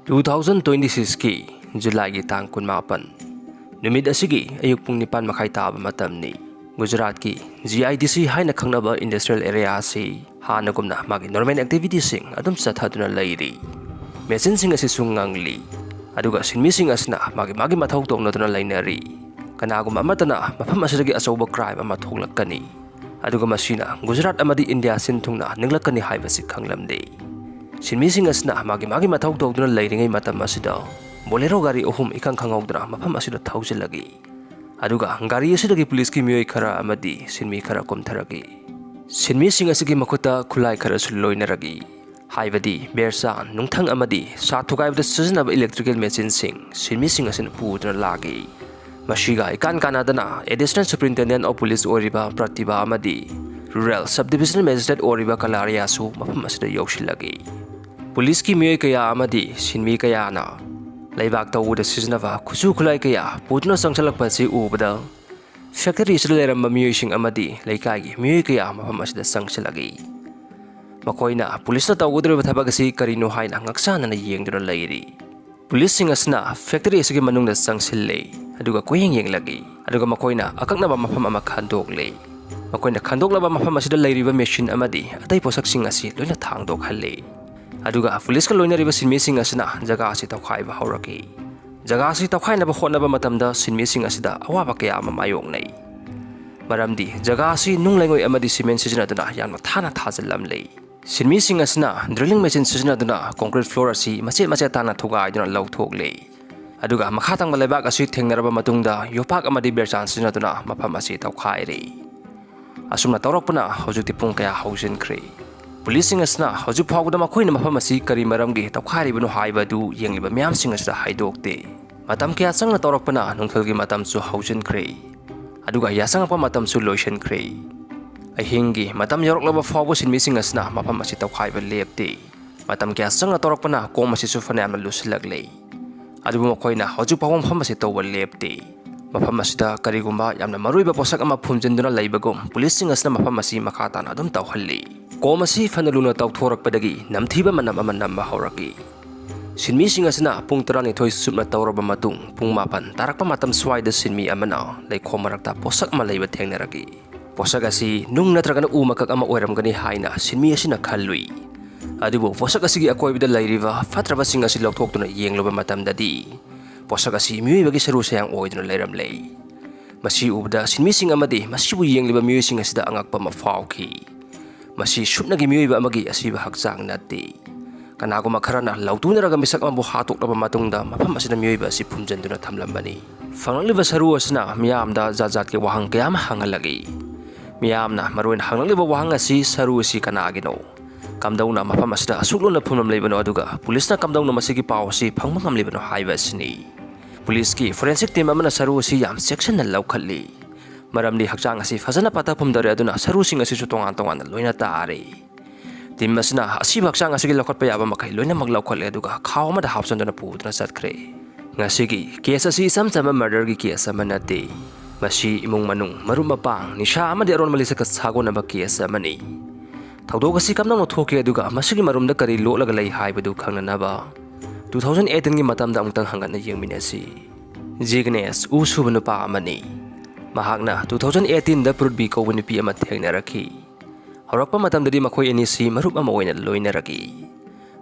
2026 ki July gi tang 18 numit asigi ayuk pung 9 makai taba matamni Gujarat ki GIDC haina khangnaba industrial area si hanagumna magi normal activity sing adum sathaduna lairi machine sing asi sungangli aduga sinmi sing asna magi mathau toknaduna lainari kanaguma amatana mafam asidagi asoba crime ama thoklakkani aduga masina Gujarat amadi India sinthungna ninglakani haibasi khanglamde sinmi sing asna magi mathau tokduna lairingai matam asida bolero gari ohum ikang khangawdra mafam asida thausilagi aduga gari asidagi police ki miyoi khara amadi sinmi khara komtharagi sinmi sing asigi makuta khulai khara suloinaragi haibadi bersan nungthang amadi sathugaibda sizinaba electrical machine sing sinmi sing asin pudna lagi mashiga ikan kanadana additional superintendent of police oriba pratibha amadi rural subdivision magistrate oriba kalaria su mafam asida yaushilagi police ki miyoi kaya amadi sinmi kaya na laibak tawuda sizinaba khusu khulai kaya pudna sangchalakpa si ubada factory sida leramba miyoi sing amadi laikai miyoi kaya mafam asida sangchalagi makoina police na tawudriba thabag asi karino haina ngaksana na yengduna lairi police sing asna factory asigi manungda sangsille aduga koyeng lagi aduga makoina akaknaba mafam ama khandokle makoina khandoklaba mafam asida lairiba machine amadi atai posak sing asi loina thangdok halle aduga police ka loina riba sinmi sing asna jaga asi tawkhaiba hauraki jaga asi tawkhainaba hotnaba matamda sinmi sing asida awaba kaya ama mayong nei maramdi jaga asi nunglaingoi amadi cement sijinaduna yanma thana thajallamle sinmi sing asna drilling machine sijinaduna concrete floor asi mache tana thugaiduna lauthokle aduga makhatang malebak asi thengnaraba matungda yopak amadi berchan sijinaduna mafam asi tawkhaire asumna tawrakpana hojukti pung kaya haujinkre police sing asna hojuk phawda makhoina mafam asi kari maramgi tawkhairibanu haibadu yengliba myam sing asda haidokte matam kya sangna tawrakpana nungthalgi matam chu haujinkre aduga yasangapa matam chu loisankre ahingi matam yoroklaba phawba sinmi sing asna mafam asi tawkhaiba lepte matam kya sangna tawrakpana kom asi chu fanamna lusilagle adubu makoina hojuk phawam pham asi tawba lepte mafam asida karigumba yamna maruiba posak ama phumjinduna laibagum police sing asna mafam asi makhatana adum tawhalli kom asi fanaluna tawthorakpadagi namthiba manam ama namma hauraki sinmi sing asna pung 12 supna tawraba matung pung 8 tarakpa matam swaida sinmi amana leikhomarakta posak ma leiba thengnaragi posak asi nung natragana umakak ama oiramgani haina sinmi asina khallui adubu posak asigi akoibida lairiba fatraba sing asi lokthokduna yengloba matamdadi posak asi miyuibagi saru sayang oiduna leiramlei masi ubda sinmi sing amadi masibu yengliba miyui sing asida angakpa ma phawki masi shupnagi miyuiba amagi asiba hakchang natti kanaguma kharana lautunaraga misak ambu hatoklaba matungda mafam asida miyuiba asi phumjanduna thamlambani fangliba saru asna miyamda jajat ke wahang kayam hangalagi miyamna maruin hangliba wahang asi saru asi kanagino kamdauna mafam asida asuklona phumlam leibano aduga police na kamdauna masigi paw asi phangmangam leibano haiba asni police ki forensic team amana saru asi yam section na laukhalli maramdi hakchang asi fazana pata phumdare aduna saru sing asi chu tongan loina taare team asna asi hakchang asi lokhat pa yaba makai loina maglaukhale aduga khawma da hapsandana pudna satkhre ngasigi case asi samchama murder gi case amanate masi imung manung marum mapang nisha amadi aron malisa ka sagona ba case amani thawdok asi kamna no thoke aduga masigi marumda kari lolaga lei haibadu khangnaba 2018 gi matamda amtang hangana yengminasi Jignesh usubanu pa amani mahakna 2018 da prudbi ko wani pi ama thengnaraki horakpa matamdadi makhoi ani si marup ama oina loinaraki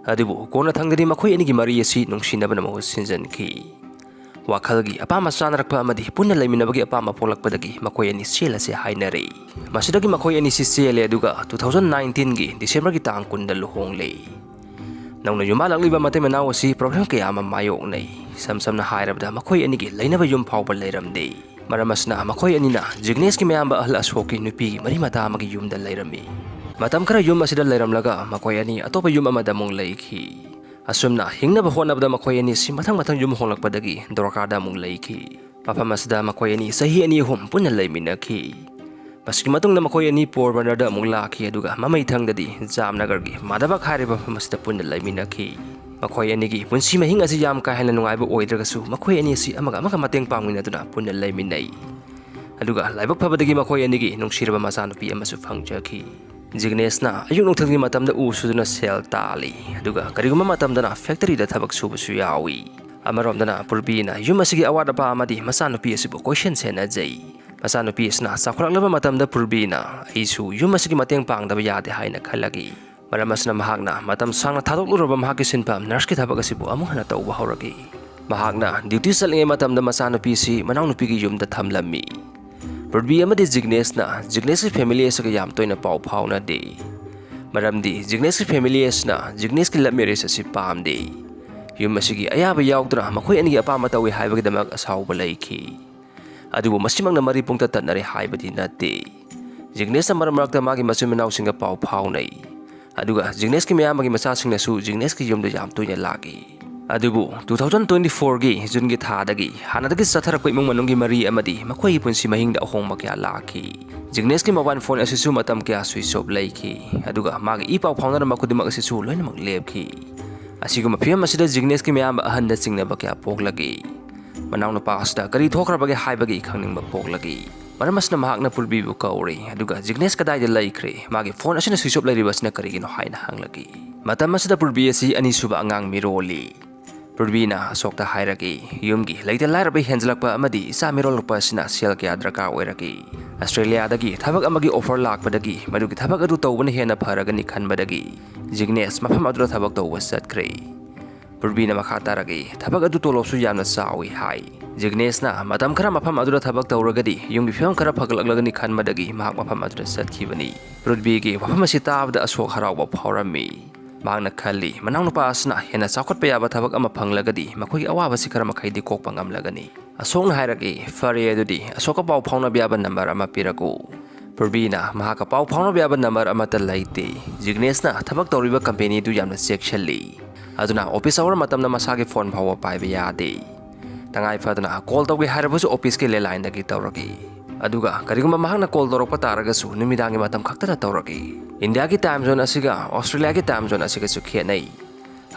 adibu kona thangdadi makhoi ani gi mari asi nungsinabana mo sinjanki wakhalgi apama sanrakpa amadi punna leiminabagi apama polakpadagi makhoi ani sela se hainari masidagi makhoi ani si sele aduga 2019 gi December gi tang kunda luhongle nauna yumalangliba matemenaw asi problem kaya ama mayok nei samsamna hairabda makhoi ani gi leinaba yum phawba leiramde maramasna makhoi anina Jignesh ki mayamba ahla soki nupi mari mata amagi yumda leirami matam kara yum asida leiramlaga makhoi ani atopa yum amada mong leikhi asumna hingnaba honabda makhoi ani si mathang yum honglakpadagi dorkada mong leikhi mafam asida makhoi ani sahi ani hum punna leiminakhi maski matungna makhoi ani porbanada mong lakhi aduga mamai thangdadi Jamnagar gi madaba khariba famasida punna leiminakhi makhoi ani gi punsi mahing asi yam ka hela nungaiba oidragasu makhoi ani si amaga mateng pangminaduna punna leiminai aduga laibak phabadagi makhoi ani gi nungsiraba masanupi amasu phangchakhi Jignesh ayuk nungthanggi matamda usuduna sel tali aduga kariguma matamdana factory da thabak subusu yawi amaromdana purbina yum asigi award pa amadi masanupi asibu question sena jai masanupi isna sakhraklaba matamda purbina isu yum asigi mateng pangdaba yade haina khalagi maramasna mahagna matam sangna thadokluraba mahagi sinpam nurse ki thabak asibu amu hana tauba horagi mahagna duty salinge matamda masanupi si manaunupi gi yumda thamlami Purbi amadi Jignesh ki family asaga yam toina pau phauna de maramdi Jignesh ki family asna Jignesh ki love marriage asi pam de yum asigi ayaba yaudra makhoi ani apama tawi haibagi damak asauba laiki adubu masimangna mari pungta tatnare haibadi nate Jignesh marakta magi masuminaw singa pau phaunai aduga Jignesh ki mayamagi masasingna su Jignesh ki yumda yam toina lagi Adubu 2024 gi June gi thadagi hanadagi satharakpa imong manunggi mari amadi makhoi punsi mahingda ahong makya laki Jignesh ki mobile phone asisu matam kya switch off laiki aduga magi ipaw phawna makudimak asisu loina mak lepki asiguma phiam asida Jignesh ki mayam ahanda singna bakya poklagi manawna pasda kari thokrabagi haibagi khangning poklagi maramasna mahakna pulbi bu kauri aduga Jignesh kadai da laikre magi phone asina switch off lairibasna karigino haina hanglagi matam asida pulbi asi ani suba angang miroli Purbina sokta hairagi yumgi laita lairabai henjalakpa amadi sa mirolpa sina sel kya draka oiragi Australia dagi thabak amagi offer lakpadagi madugi thabak adu tawbana hena pharagani khanbadagi Jignesh mafam adura thabak tawba satkre Purbina makhataragi thabak adu tolopsu yamna sawi hai Jignesh matam khara mafam adura thabak tawragadi yumgi film khara phaglaglagani khanbadagi mahak mafam adura satkibani Purbi gi mafam asitabda asok harawba phawrami Magna khali manang nupa asna hena sakot payaba thabak ama phanglagadi makhoi awaba sikara makhaidi kokpa ngamlagani asokna hairagi fari edudi asoka pau phawna biaba number ama piraku Purbina mahaka pau phawna biaba number ama ta laite Jignesh thabak tawriba company du yamna sectionly aduna office hour matamna masagi phone phawa paiba yade tangai phadana call tawgi harabasu office ke line dagi tawragi aduga kariguma mahakna call dorokpa taragasu numidangi matam khaktana tawragi India ki time zone asiga Australia ki time zone asiga su khenai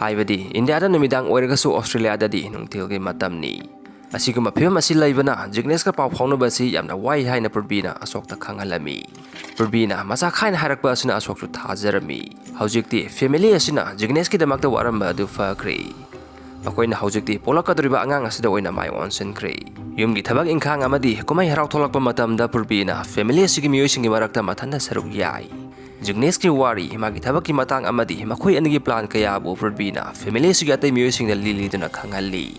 haibadi India da numidang oiragasu Australia da di nungtil gi matamni asiguma phim asi laibana Jignesh ka pau phawna basi yamna wai haina Purbina asokta khangalami Purbina masa khain harakpa asina asoksu thajarami haujikti family asina Jignesh ki damakta waramba du fakri makoina haujikti polakadriba angang asida oina mai onsen kre yumgi thabak ingkhang amadi komai harau tholakpa matamda Purbina family asigi mioisingi marakta mathanda saruk yai Jignesh ki wari magi thabak ki matang amadi makhoi anigi plan kaya bu Purbina family sigi atai mioising da lili duna khangali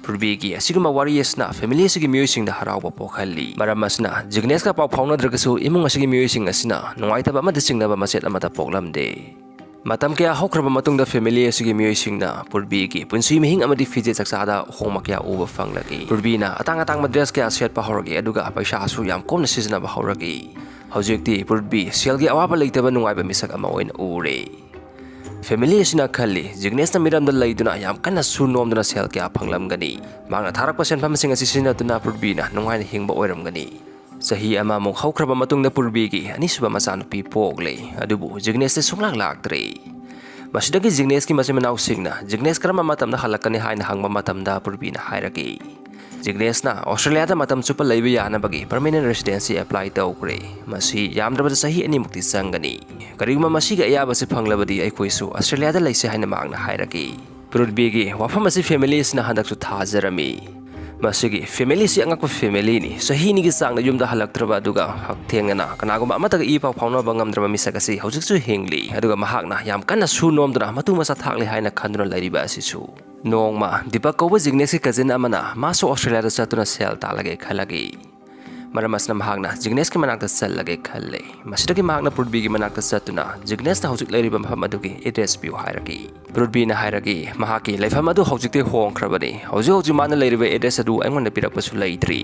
Purbi gi asiguma wari yesna family sigi mioising da harawba pokhalli maramasna Jignesh ka pau phawna dragasu imung asigi mioising asina nungai thaba amada singnaba maset amata poklamde matam kaya hokraba matungda family asigi mioising na Purbi gi punsi mihing amadi fije chaksada hongmakya uba fanglagi Purbina atang madres kaya set pa horagi aduga paisa asu yam komna sizna ba horagi Haujikti Purbi selgi awaba leitaba nungaiba misak ama oina ure family asina khalli Jignesh miramda leiduna yam kanna sunomduna sel kya phanglamgani mangna tharakpa senpham sing asi sinatuna Purbina nungaina hingba oiramgani sahi ama mok haukraba matungda Purbi gi anisuba masanupi pogle adubu Jignesh sunglak laktre masidagi Jignesh ki masimanau singna Jignesh karama matamda halakani haina hangba matamda Purbina hairagi Jignesh Australia da matam chupa leiba yana bagi permanent residency apply tawkre masi yamdrabada sahi ani mukti sangani kariguma masiga ayaba se phanglabadi aikoisu Australia da leise haina magna hairagi Purbi gi wafam asi families na handak su thajarami masigi family si angakpa family ni sahi ni gi sangna yumda halaktraba duga hakthengana kanaguma amataga ipaw phawna bangamdraba misakasi haujiksu hengli aduga mahakna yam kanna su nomduna matu masa thakle haina khanduna lairiba asisu Nongma Deepak kauba Jignesh ki cousin amana maso Australia da chatuna sel talage khalagi maramasna mahagna Jignesh ki manakta challage khalle masidagi mahagna Purbi gi manakta chatuna Jignesh ta haujik lairiba mafam adugi address biu hairagi Purbi na hairagi mahaki laifam adu haujikte hongkhrabani hauji mana lairiba address adu aingona pirakpasu laitri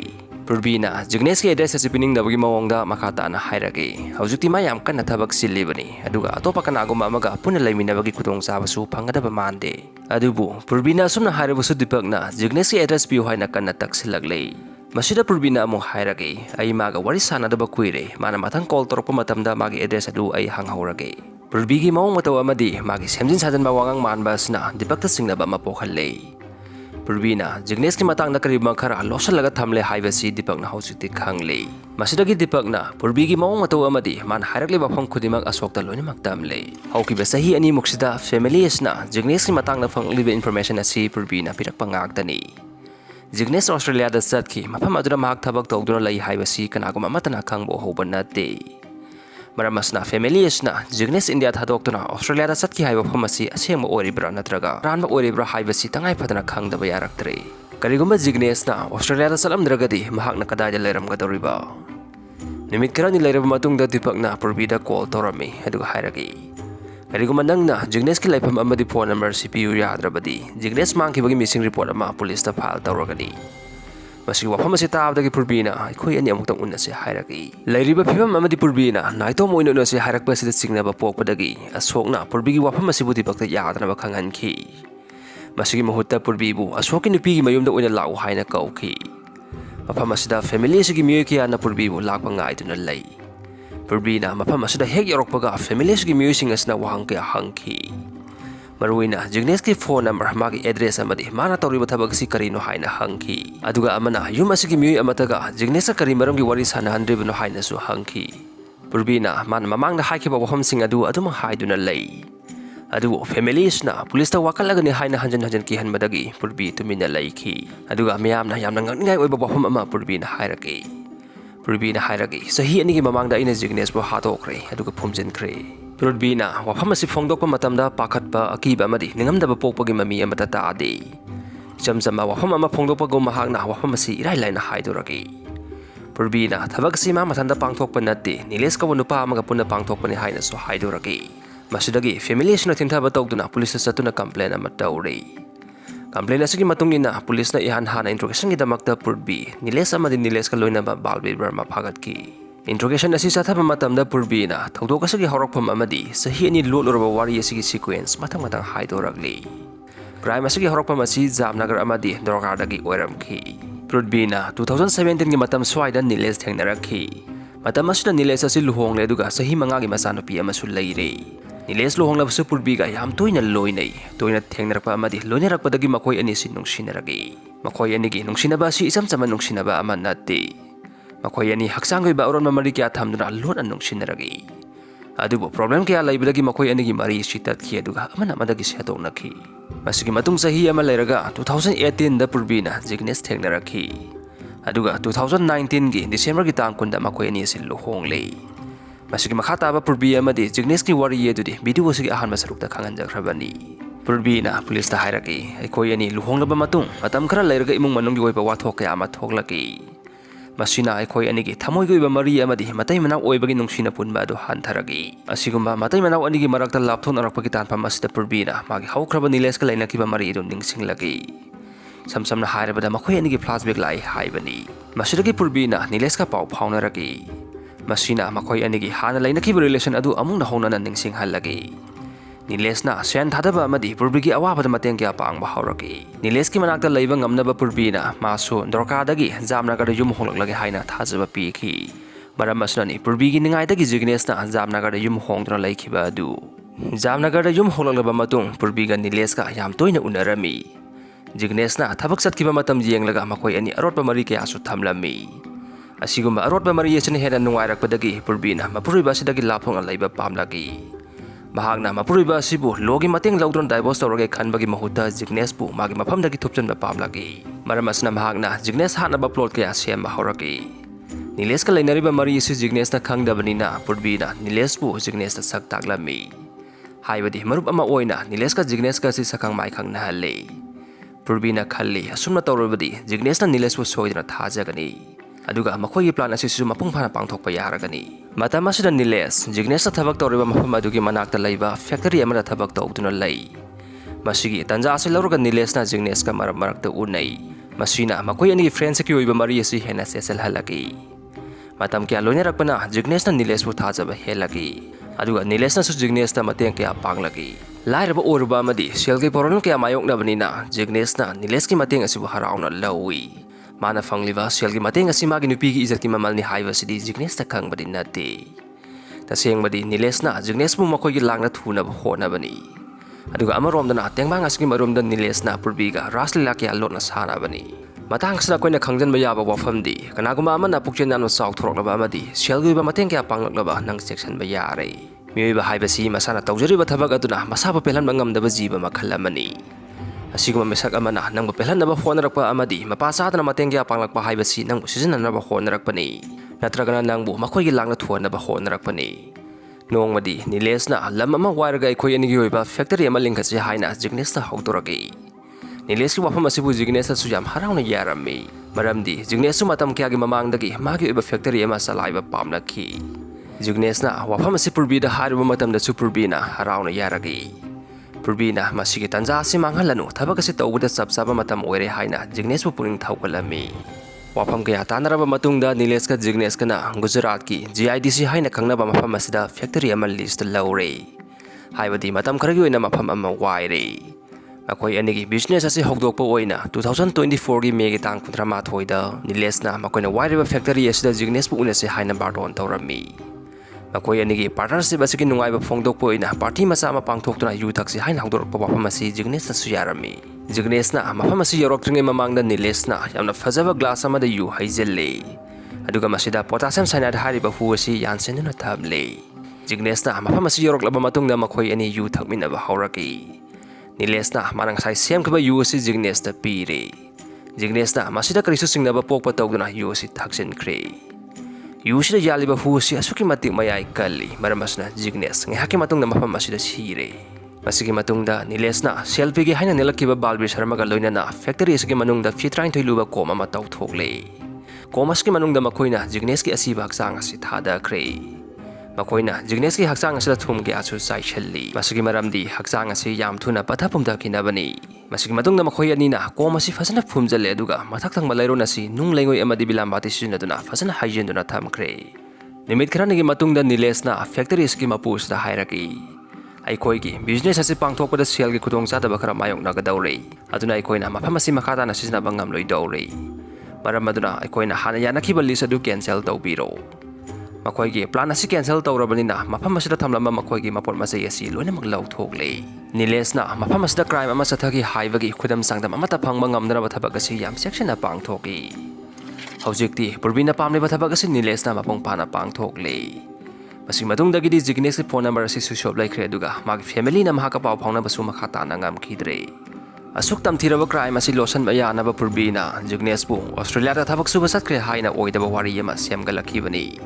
Purbi na Jignesh ki address asipining dabagi mawongda makata na hairagi haujikti mayam kanna thabak silibani aduga atopa kanaguma amaga puna laiminabagi kudong sabasu phangadaba mande adubu Purbina sumna hairabusu Deepak na Jignesh ki address biu haina kanna taksilaglei masida Purbina among hairagi ai maga wari sanadaba kuire mana mathang call torokpa matamda magi address adu ai hanghaurage Purbi gi mawong mataw amadi magi semjin sajan mawangang manba asna Deepak ta singnaba mapokhallei Purvina, Jignesh ki matang na karibang khara losalaga thamle haibasi Deepak na hausikti khangle. Masidagi Deepak na Purbi gi mawng mataw amadi man hairakle bafam khudimag asokta loinak tamle. Haukiba sahi ani muksida families na Jignesh ki matang na fangliba information asi Purbi na pirakpa ngagtani. Jignesh Australia da satki mafam aduna mahak thabak tawduna lai haibasi kanagum amatana khangbo hoban nate. Maramas na families na Jignesh India thadokna Australia da satki haiba phamasi asengma oribra natraga ranba oribra haibasi tangai phadana khangdaba yaraktre. Karigumba Jignesh na Australia da salamdragadi mahak na kadai da leiramgadoriba. Nimit karani leiraba matungda Deepak na Purbi da call torami aduga hairagi. Karigumba nangna Jignesh ki laifam amadi phone number CPU yadrabadi Jignesh mangkibagi missing report ama police da file toragani. Masih wafam masih tahu dagi Purbina, ikoi ani amuk unna se hairaki. Lairiba phibam amadi Purbina, naito moino no se hairak pa sida singna ba pok padagi, asokna Purbigi wafam masih budi bakta yadna ba khangan ki. Masih mahutta Purbibu, asoki nupi gi mayum da una lau haina kau ki. Wafam masih da family sigi miyo ki ana Purbibu lak pangai tu na lai. Purbina wafam masih da hek yorok paga family sigi miyo singas na wahang ki ahang ki. Maruina Jignesh ki phone number magi address amadi mana tawriba thabak si karino haina hangki aduga amana yum asigi miui amataga Jignesh kari maram gi wari sana handriba no haina su hangki Purbina man mamang na haikiba waham sing adu aduma haiduna lei adu families na police ta wakalaga ni haina hanjan ki hanmadagi Purbi tumina lei ki aduga miyam na yamna ngai oiba waham ama Purbina hairaki Purbina hairaki sahi ani gi mamang da ina Jignesh bo hatokre aduga phumjin kre Purbina wafam asi phongdokpa matamda pakhatpa akiba amadi ningamdaba pokpagi mami amata taade jamjama wafam ama phongdokpa go mahakna wafam asi irai laina haiduragi Purbina thabak sima mathanda pangthokpa natte Nilesh ka nupa amaga punna pangthokpa ni haina so haiduragi masidagi family sina thinthaba tawduna police satuna complain ama tawre complain asigi matungina police na ihan hana interrogation gi damakta Purbi Nilesh amadi Nilesh ka loina ba balbi barma phagatki Interrogation asi sathaba matamda Purbina thawdok asigi hawrakpham amadi sahi ani lolorba wari asigi sequence matang haidoragli crime asigi hawrakpham asi Jamnagar amadi Dorkardagi oiramki Purbina 2017 gi matam swaida Nilesh thengnarakhi matam asida Nilesh asi luhongle aduga sahi manga gi masanupi amasu leire Nilesh luhonglabsu Purbiga yam toina loinai toina thengnarakpa amadi loinerakpadagi makoi ani sin nungsinaragi makoi ani gi nungsinaba si isam chama nungsinaba amanate Makoi ani haksang goi ba oron mamari kya thamduna lon anung sinaragi adubo problem kya laibadagi makoi ani gi mari sitat ki aduga amana madagi setok nakhi masigi matung sahi ama lairaga 2018 da Purbina Jignesh thengnarakhi aduga 2019 gi December gi tang kunda makoi ani sil lohongle masigi makhata ba Purbi amadi Jignesh ki wari yedudi video sigi ahan masaruk da khangan jakhrabani Purbina police ta hairaki aikoi ani luhonglaba matung matam khara lairaga imung manung gi oiba wathok kya ama thoklaki Masina aikoi anigi thamoi goiba mari amadi matai manaw oibagi nungsina punba do hantharagi asigumba matai manaw anigi marakta lapthon arakpagi tanpam asida Purbina magi haukraba Nilesh ka lainakiba mari idun ningsinglagi samsamna hairabada makoi anigi flashback lai haibani masidagi Purbina Nilesh ka pau phaunaragi masina makoi anigi hana lainakiba relation adu amung na hona ningsinghallagi Nilesh na sen thadaba amadi Purbigi awabada mateng kya pangba hauraki Nilesh ki manakta leiba ngamnaba Purbina masu Dorkardagi Jamnagar da yum honglagi haina thajaba piki maramasnani Purbigi ningaidagi Jignesh na Jamnagar da yum hongdra laikhiba adu Jamnagar da yum honglaba matung Purbiga Nilesh ka yam toina unarami Jignesh na thabak satkiba matam jenglaga makoi ani arotba mari kya su thamlami asigumba arotba mari yesani hena nungairakpadagi Purbina mapuriba sidagi laphong alaiba pamlagi Mahagna mapuriba sibu logi mating laudron divorce tawrage khanbagi mahutta Jignesh bu magi mafamdagi thupchanba pamlagi maramasna mahagna Jignesh hanaba plot kaya sema hauraki Nilesh ka lainariba mari isi Jignesh na khangdabanina Purbina Nilesh bu Jignesh ta sak taklami haibadi marup ama oina Nilesh ka Jignesh ka si sakang mai khangna halle Purbina khalli asumna tawrabadi Jignesh na Nilesh bu soidna thajagani aduga makoi gi plan asisu mapung phana pangthokpa yaragani matam asida Nilesh Jignesh ta thabak tawriba mafam adugi manakta leiba factory amada thabak tawduna lei masigi tanja ase lawraga Nilesh na Jignesh ka marakta unai masina makoi ani friends ki oiba mari asi hena sesel halagi matam kya loine rakpana Jignesh na Nilesh bu thajaba helagi aduga Nilesh na su Jignesh ta mateng kya panglagi lairaba oruba amadi selgi problem kya mayokna banina Jignesh na Nilesh ki mateng asibu harauna lawi Mana fangliba selgi mateng asi magi nupigi izat ki mamal ni haiba sidi Jignesh ta khangbadi nate taseng badi Nilesh na Jignesh bu makoi gi langna thuna ba hona bani Aduga amaromdana tengbang asigi maromda Nilesna Purbiga Raslila kya lotna sanabani. Matangsa koina khangjan bayaba wafamdi kanaguma amana pukchenan sauk thoroklaba amadi selgi ba mateng kya panglaklaba nang section ba yare. Miyoiba haibasi masana tawjariba thabak aduna masaba pelan mangamdaba jiba makhalamani. Asiguma mesak amana nang pelanaba honarakpa amadi mapasatana mateng kya panglakpa haibasi nang sisinanaba honarakpani. Natragana nangbu makoigi langna thuanaba honarakpani. Nongmadi Nilesna lam ama wairaga akhoi anigi oiba factory ama lingkhatsi haina Jignesh ta hautoragi. Nilesh ki wafam asibu Jignesh su yam harauna yarami. Maramdi Jignesh su matam kyagi mamangdagi magi oiba factory ama salaiba pamlakhi. Jignesh na wafam asi Purbi da hariba matamda su Purbi na harauna yaragi. Purbi na masigi tanja asi manghalanu thabak asi tawbuda sabsaba matam oire haina Jignesh bu puring thaukalami. Wafam kaya tanaraba matungda Nilesh ka Jignesh kana Gujarat ki GIDC haina khangnaba mafam asida factory ama list laure. Haibadi matam kharagi oina mafam ama waire. Makoi anigi business asi hokdokpa oina 2024 gi May gi tang 18 da Nilesh na makoina wairiba factory asida Jignesh bu unase haina barton tawrami. Makoi anigi partnership asigi nungaiba phongdokpa oina party masa ama pangthoktuna yu thaksi haina hokdokpa wafam asi Jignesh su yarami. Jignesh na mafam asi yoroktringer mamangda Nilesh na yamna fajaba glass amada yu haijelle. Aduga masida potassium cyanide hariba hu asi yansenuna thamle. Jignesh na mafam asi yoroklaba matungda makoi ani yu thakminaba hauraki. Nilesh na manang sai sem khaba yu asi Jignesh ta pire. Jignesh na masida karisu singnaba pokpa tawduna yu asi thaksin khre. Yu sida yaliba hu asi asuki matik mayai kalli maramasna Jignesh ngehaki matungda mafam asida sire. Masigi matungda Nilesh na selfie gi haina nelakiba Balbir Sharma ga loinana factory asigi manungda fitrain thoiluba koma ma taw thokle. Komaski manungda makoina Jignesh ki asiba haksang asi thada khre. Makoina Jignesh ki haksang asida thum gi asu sai challi. Masigi maramdi haksang asi yam thuna pathapumda kinabani. Masigi matungda makoi ani na komasi fasana phumjale aduga mathaktang malairo nasi nung lengoi amadi bilambati sinaduna fasana haijenduna thamkhre. Nimit kharani gi matungda Nilesh na factory asigi mapus da hairaki. Aikoigi business asi pangthokpada sel gi khudong chadaba khara mayong nagadawre aduna aikoina mafam asi makhata na sisna bangam loi dawre maram aduna aikoina hana yanakhiba list adu cancel tawbiro makoigi plan asi cancel tawrabani na mafam asida thamlamba makoigi mapot masai asi loina maglau thokle Nilesh na mafam asida crime ama sathagi haibagi khudam sangdam amata phangba ngamdana bathabak asi yam section na pangthoki hojikti purbina pamle bathabak asi Nilesh na mapong pana pangthokle Masing matungdagi di Jignesh ki phone number asi switch-off laikre aduga magi family na mahaka paw phangna basu makhata na ngam khidre asuk tamthiraba crime asi losan ba yana ba Purbina Jignesh bu Australia ta thabak suba satkre haina oidaba wari yama semgalakhibani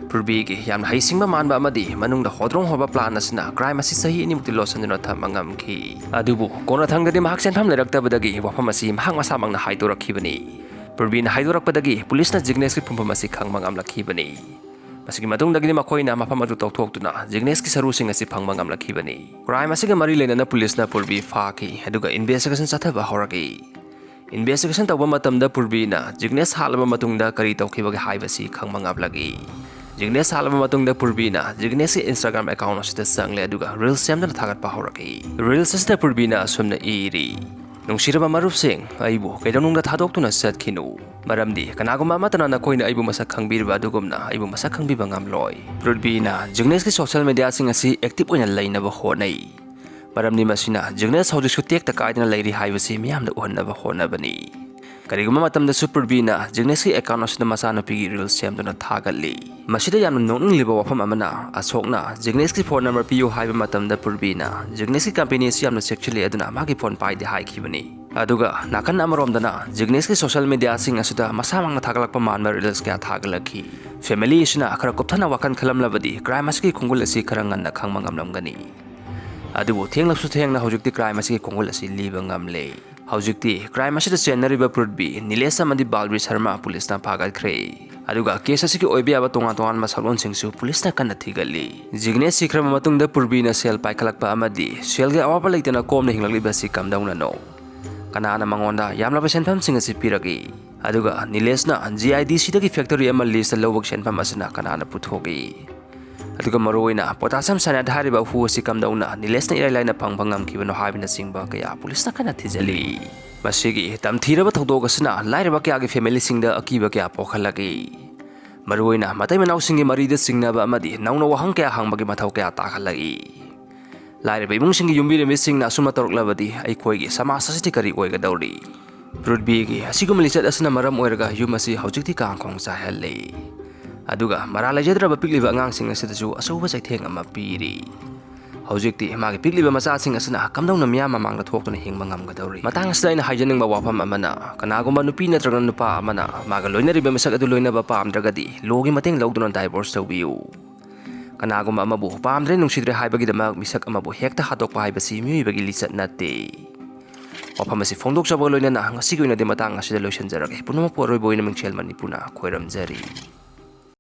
Purbi gi yamna haisingba manba amadi manungda hodrong hoba plan asina crime asi sahi ni mukti losan na tham ngam khi adubu kona thangdadi mahak sentham leraktabadagi wafam asi mahak masa mangna haidorakhibani Purbina haidorakpadagi police na Jignesh ki phumpham asi khangmang amlakhibani Masigi matungdagi makoina mafam adu tawthoktuna Jignesh ki sarusing asi phangba ngamlakhibani crime asiga mari lenana police na Purbi faki aduga investigation chathaba horagi investigation tawba matamda Purbi na Jignesh halaba matungda kari tawkhibagi haibasi khangma ngablagi Jignesh halaba matungda Purbi na Jignesh ki Instagram account asida sangle aduga reels semna thagatpa horagi reels asida Purbi na asumna iri Nungsiraba marupsing aibu kaidonungda thadoktuna satkhinu maramdi kanaguma matana na koina aibu masak khangbirba adugumna aibu masak khangbiba ngamloi Purbi na Jignesh ki social media sing asi active oina lainaba honai maramni masina Jignesh hojisku tek ta kaidana lairi haibasi miyamda uhannaba honabani kariguma matamda Purbi na Jignesh ki account asina masana pigi reels semduna thagalli masida yamna nongning liba wafam amana asokna Jignesh ki phone number piyo haiba matamda Purbi na Jignesh ki company si yamna sexually aduna magi phone pai de haikibani aduga nakan amaromdana Jignesh ki social media sing asida masamangna thagalakpa manba reels kya thagalakhi family isna khara kopthana wakan khalamlabadi crime aski khongul asi kharangan na khangmangamlamgani adubu thenglapsu thengna hojikti crime aski khongul asi liba ngamle hojikti crime asida chenariba Purbi Nilesh amadi Balbir Sharma police na phagatkhre aduga case asiki oibiaba tongan masalon singsu police na kanna thigali Jignesh sikrama matungda Purbi na sel paikhalakpa amadi sel ge awapa leitena komna hinglakliba si kamdauna no kanana mangonda yamlaba senpham sing asi piragi aduga Nilesh na GIDC dagi factory ama list lobak senpham asina kanana puthogi aduga maroina potassium cyanide hariba hu asi kamdauna Nilesh na ilailai na phangbangam kibano habina singba kaya police na kana thijali masigi tamthiraba thodok asina lairaba kya gi family singda akiba kya pokhalagi maroina matai manau singi marida singnaba amadi nauna wahang kya hangbagi mathau kya takhalagi Lairaba imungsingi yumbiramisingna asuma tawraklabadi aikoigi samaj asiti kari oigadawri. Prudbigi asigum lichat asina maram oiraga yum asi haujikti kangkhong chahalle. Aduga mara laijadraba pikliba angangsing asitaju asauba chaitheng ama piri. Haujikti magi pikliba machasing asina kamdawna miyam mamangda thoktuna hingba ngamgadawri. Matang asida aina haijaningba wafam amana kanagumba nupi natraga nupa amana maga loinariba misak adu loinaba pamdragadi logi mateng lawduna divorce tawbiu. Kanagumba amabu pamdre nungsidre haibagidamag misak amabu hekta hatokpa haibasi miyuibagi lichat natte. Wafam asi fongdokjaba loinana ngasigi oinadi matang asida loisanjarage punamapu aroiba oina Mingselmanipurna khoiramjari.